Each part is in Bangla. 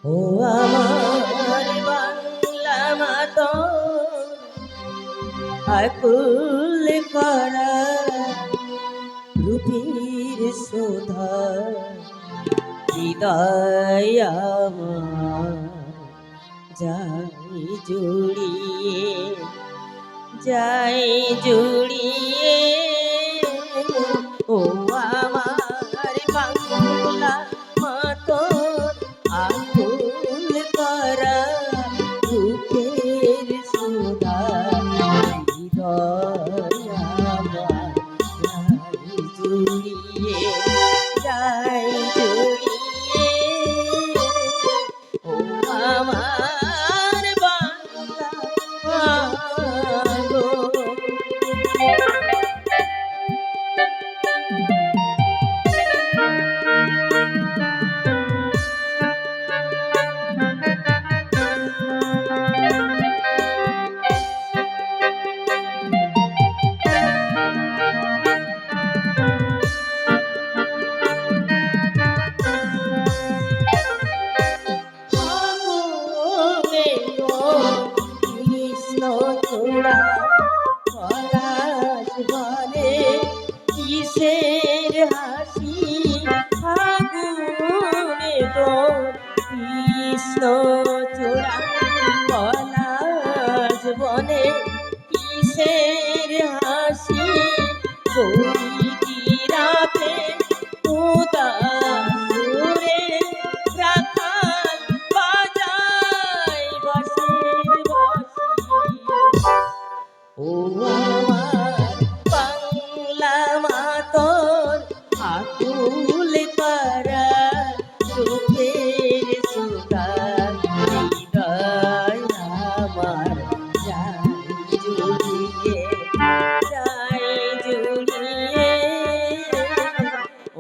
ও আমার বাংলা মাতো আকুল করা রূপীর সুধা হৃদয় আমার যাই জুড়িয়ে যাই জুড়িয়ে ও আমার বাংলা মাতো আকুল করা রূপের সুধা হৃদয় আমার যাই জুড়িয়ে যাই জুড়িয়ে ও আমার বাংলা গো। কৃষ্ণ চূড়া পলাশ বনে কিসের হাসি ফাগুনে তোর কৃষ্ণ চূড়া পলাশ বনে কিসের হাসি চৈতি রাতে উদাসুরে রাখাল বাজায় বাঁশির বাঁশি ও আমার বাংলা মাতর আকুল করা রূপের সুধা হৃদয় আমার যাই জুড়িয়ে যাই জুড়িয়ে ও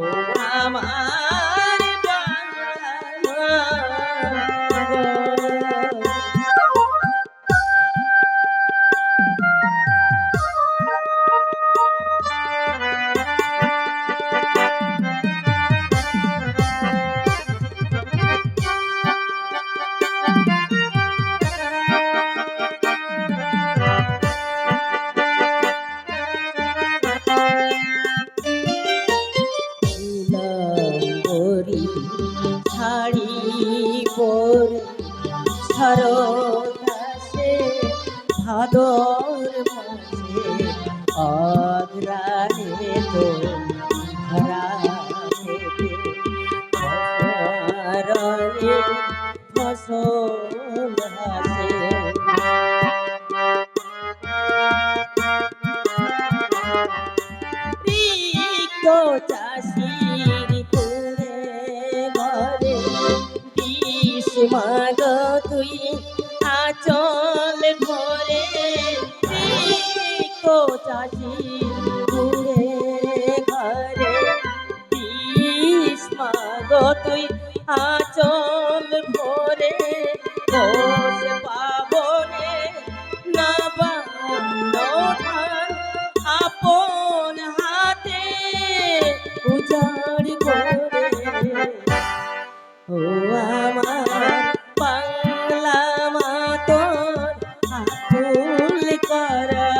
আমার বাংলা গো। নীলাম্বরী শাড়ি পরে শরদাসে ভাদর মাঝে অগ্রাণে তো ধরা দেবে ফসলে ফসল হাসে রিক্ত চাষির পুরে ঘরে দিস মাগ তুই আচল ভরে রিক্ত চাষির পুরে ঘরে দিস মাগ তুই আচল ভরে ঘোষ পাবনে নবান্ন ধান আপন হাতে উজাড় করে ও আমার বাংলা মাতর আকুল করা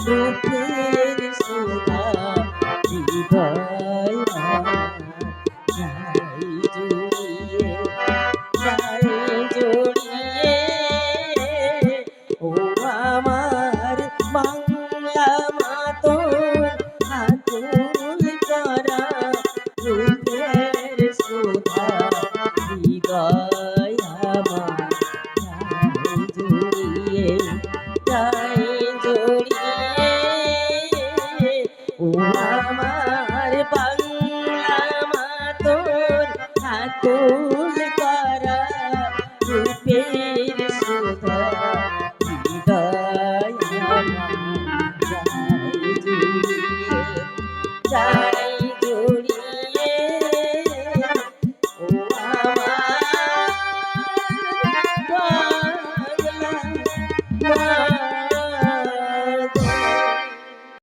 রূপের সুধা হৃদয় আমার যাই জুড়িয়ে যাই জড়িয়ে ও আমার বাংলা মাতর আকুল করা রূপের সুধা হৃদয় আমার যাই জড়িয়ে যাই জড়িয়ে ও আমার বাংলা মাতর আকুল